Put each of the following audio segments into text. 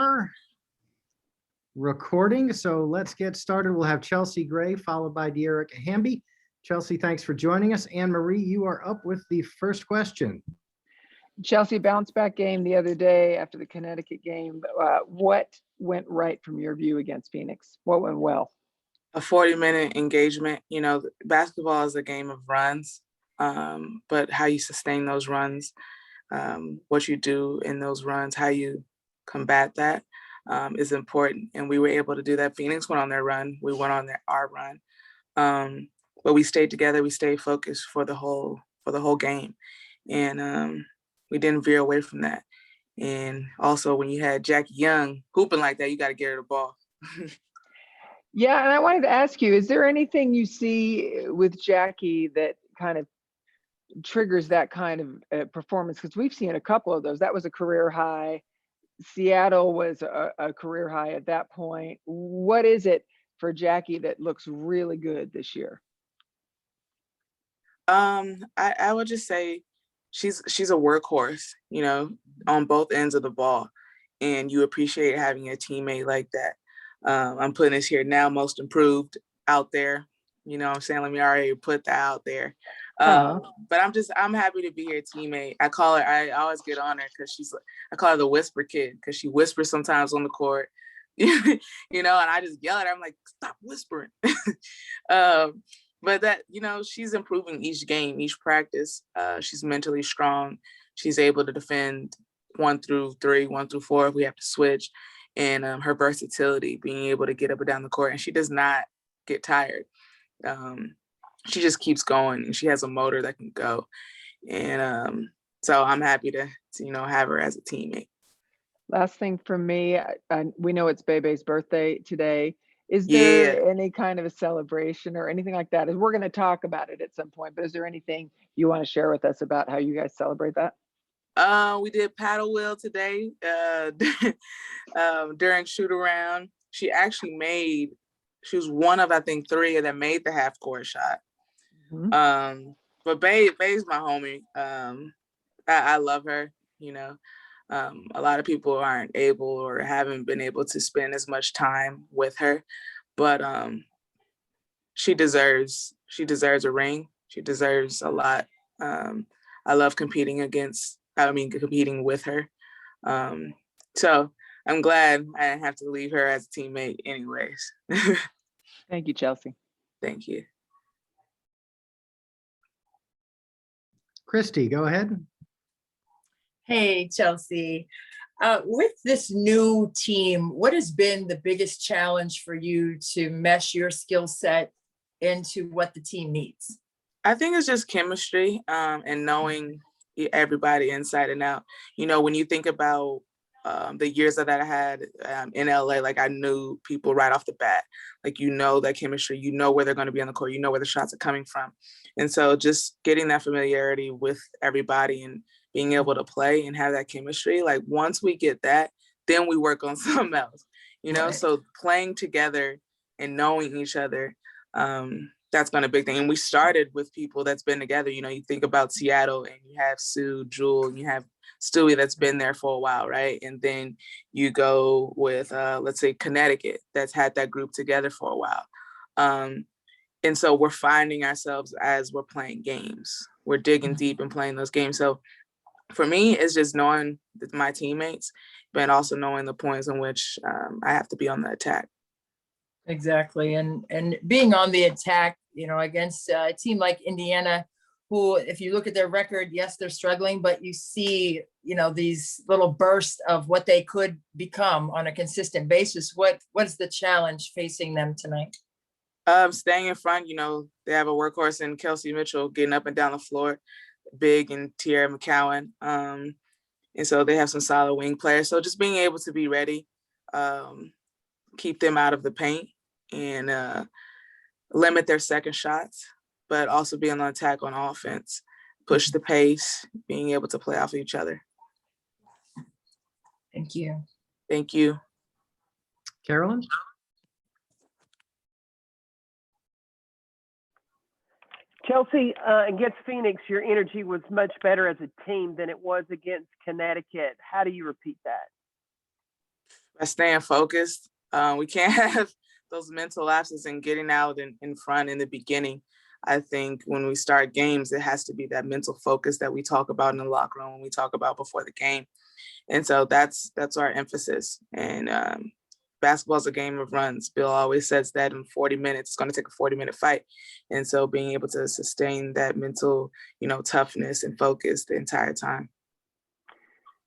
are recording, so let's get started. We'll have Chelsea Gray followed by De'Erica Hamby. Chelsea, thanks for joining us. Anne Marie, you are up with the first question. Chelsea bounce back game the other day after the Connecticut game. What went right from your view against Phoenix? What went well? A 40-minute engagement. You know, basketball is a game of runs, but how you sustain those runs, what you do in those runs, how you combat that is important. And we were able to do that. Phoenix went on their run. We went on our run. But we stayed together. We stayed focused for the whole game. And we didn't veer away from that. And also when you had Jackie Young hooping like that, you got to get her the ball. Yeah, and I wanted to ask you, is there anything you see with Jackie that kind of triggers that kind of performance? Because we've seen a couple of those. That was a career high. Seattle was a career high at that point. What is it for Jackie that looks really good this year? I would just say she's a workhorse, you know, on both ends of the ball. And you appreciate having a teammate like that. I'm putting this here now, most improved out there. You know what I'm saying? Let me already put that out there. But I'm happy to be her teammate. I always get on her because I call her the whisper kid because she whispers sometimes on the court, you know, and I just yell at her. I'm like, stop whispering. But that, you know, she's improving each game, each practice. She's mentally strong. She's able to defend 1 through 3, 1 through 4 if we have to switch. And her versatility, being able to get up and down the court. And she does not get tired. She just keeps going, and she has a motor that can go. And so I'm happy to you know, have her as a teammate. Last thing from me, we know it's Bebe's birthday today. Is there any kind of a celebration or anything like that? We're going to talk about it at some point, but is there anything you want to share with us about how you guys celebrate that? We did paddle wheel today during Shootaround. She was one of, I think, 3 that made the half court shot. Mm-hmm. But Bae's my homie. I love her, you know. A lot of people aren't able or haven't been able to spend as much time with her, but she deserves a ring. She deserves a lot. I love competing with her. So I'm glad I didn't have to leave her as a teammate anyways. Thank you, Chelsea. Thank you. Christy, go ahead. Hey, Chelsea. With this new team, what has been the biggest challenge for you to mesh your skill set into what the team needs? I think it's just chemistry and knowing everybody inside and out. You know, when you think about the years that I had in LA, like I knew people right off the bat. Like, you know, that chemistry, you know where they're going to be on the court, you know where the shots are coming from. And so just getting that familiarity with everybody and being able to play and have that chemistry, like once we get that, then we work on something else, you know? Right. So playing together and knowing each other, that's been a big thing. And we started with people that's been together. You know, you think about Seattle and you have Sue, Jewel, and you have Stewie that's been there for a while, right? And then you go with, let's say, Connecticut that's had that group together for a while. And so we're finding ourselves as we're playing games. We're digging deep and playing those games. So for me, it's just knowing my teammates, but also knowing the points in which I have to be on the attack. Exactly. And being on the attack, you know, against a team like Indiana, who, if you look at their record, yes, they're struggling, but you see, you know, these little bursts of what they could become on a consistent basis. What's the challenge facing them tonight? Staying in front. You know, they have a workhorse in Kelsey Mitchell getting up and down the floor, big, and Tierra McCowan. And so they have some solid wing players. So just being able to be ready, keep them out of the paint and limit their second shots, but also be on the attack on offense, push the pace, being able to play off of each other. Thank you. Thank you. Carolyn? Chelsea, against Phoenix, your energy was much better as a team than it was against Connecticut. How do you repeat that? By staying focused. We can't have those mental lapses and getting out in front in the beginning. I think when we start games, it has to be that mental focus that we talk about in the locker room, when we talk about before the game. And so that's our emphasis. And basketball is a game of runs. Bill always says that in 40 minutes, it's going to take a 40-minute fight. And so being able to sustain that mental, toughness and focus the entire time.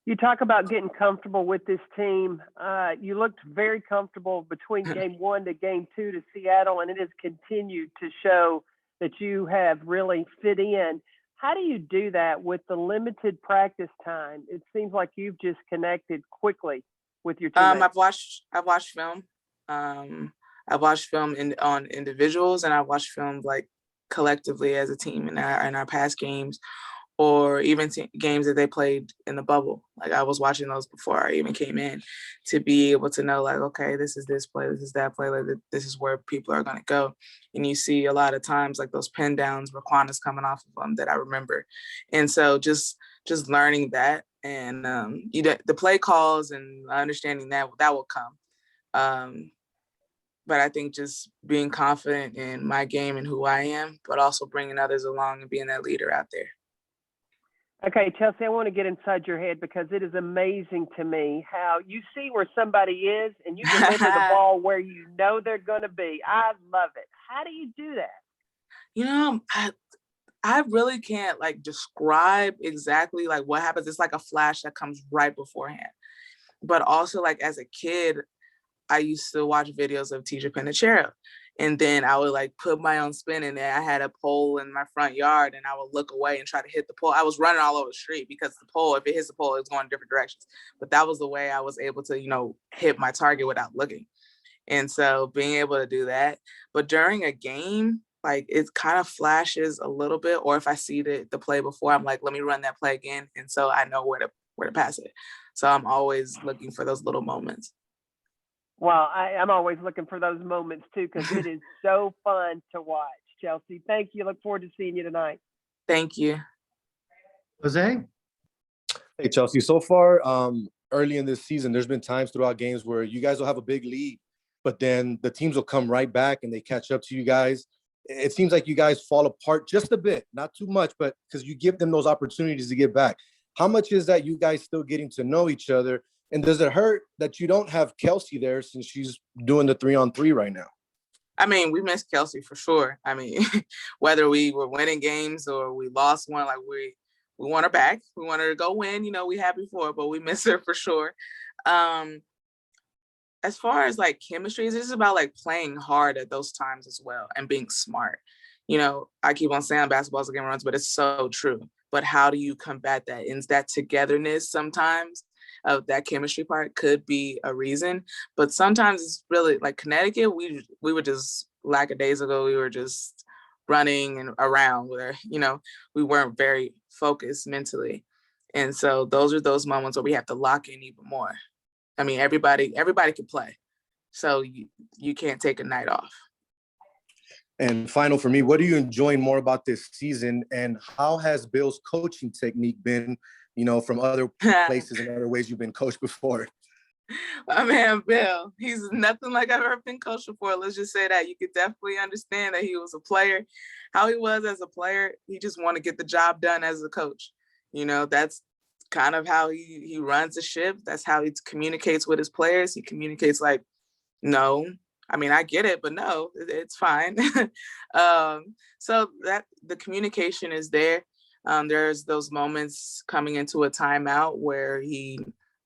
You talk about getting comfortable with this team. You looked very comfortable between game 1 to game 2 to Seattle, and it has continued to show that you have really fit in. How do you do that with the limited practice time? It seems like you've just connected quickly with your teammates. I've watched film. I've watched film on individuals, and I've watched film like collectively as a team in our past games, or even games that they played in the bubble. Like I was watching those before I even came in, to be able to know like, okay, this is this play, this is that play, like this is where people are going to go. And you see a lot of times like those pin downs where Quanta's coming off of them that I remember. And so just learning that, and the play calls and understanding that will come. But I think just being confident in my game and who I am, but also bringing others along and being that leader out there. Okay, Chelsea, I want to get inside your head, because it is amazing to me how you see where somebody is and you deliver the ball where you know they're going to be. I love it. How do you do that? I really can't like describe exactly like what happens. It's like a flash that comes right beforehand. But also like as a kid, I used to watch videos of Teacher Panachero. And then I would like put my own spin in there. I had a pole in my front yard, and I would look away and try to hit the pole. I was running all over the street because the pole, if it hits the pole, it's going in different directions. But that was the way I was able to, hit my target without looking. And so being able to do that. But during a game, like it kind of flashes a little bit. Or if I see the play before, I'm like, let me run that play again. And so I know where to pass it. So I'm always looking for those little moments. Well, I'm always looking for those moments too, because it is so fun to watch. Chelsea, thank you. Look forward to seeing you tonight. Thank you. Jose? Hey, Chelsea, so far, early in this season, there's been times throughout games where you guys will have a big lead, but then the teams will come right back and they catch up to you guys. It seems like you guys fall apart just a bit, not too much, but because you give them those opportunities to get back. How much is that you guys still getting to know each other? And does it hurt that you don't have Kelsey there since she's doing the 3-on-3 right now? I mean, we miss Kelsey for sure. I mean, whether we were winning games or we lost one, like we want her back. We want her to go win. We happy for her, but we miss her for sure. As far as like chemistry, it's just about like playing hard at those times as well and being smart. I keep on saying basketball is a game of runs, but it's so true. But how do you combat that? And that togetherness sometimes of that chemistry part could be a reason, but sometimes it's really like Connecticut. We were just lackadaisical. We were just running and around where, we weren't very focused mentally. And so those are those moments where we have to lock in even more. I mean, everybody can play. So you can't take a night off. And final for me, what are you enjoying more about this season, and how has Bill's coaching technique been, from other places and other ways you've been coached before? My man, Bill, he's nothing like I've ever been coached before. Let's just say that. You could definitely understand that he was a player. How he was as a player, he just want to get the job done as a coach. That's kind of how he runs the ship. That's how he communicates with his players. He communicates like, no, I mean, I get it, but no, it's fine. So that the communication is there. There's those moments coming into a timeout where he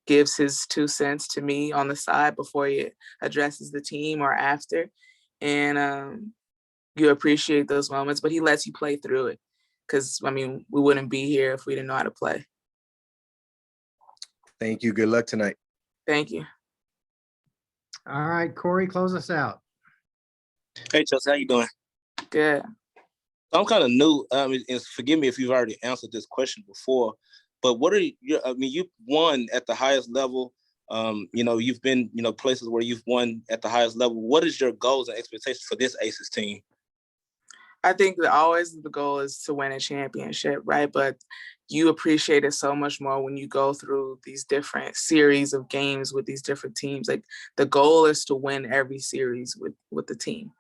gives his 2 cents to me on the side before he addresses the team or after. And you appreciate those moments, but he lets you play through it. Because, I mean, we wouldn't be here if we didn't know how to play. Thank you. Good luck tonight. Thank you. All right, Corey, close us out. Hey, Chelsea, how you doing? Good. I'm kind of new. And forgive me if you've already answered this question before, but what are your? I mean, you've won at the highest level. You've been, places where you've won at the highest level. What is your goals and expectations for this Aces team? I think that always the goal is to win a championship, right? But you appreciate it so much more when you go through these different series of games with these different teams. Like the goal is to win every series with the team.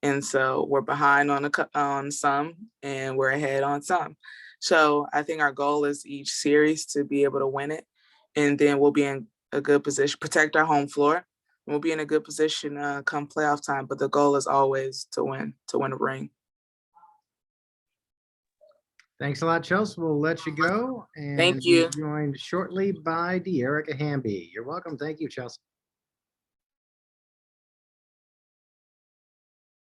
And so we're behind on some and we're ahead on some. So I think our goal is each series to be able to win it. And then we'll be in a good position, protect our home floor. And we'll be in a good position come playoff time. But the goal is always to win a ring. Thanks a lot, Chelsea. We'll let you go. And Thank you. be joined shortly by De'Erica Hamby. You're welcome. Thank you, Chelsea.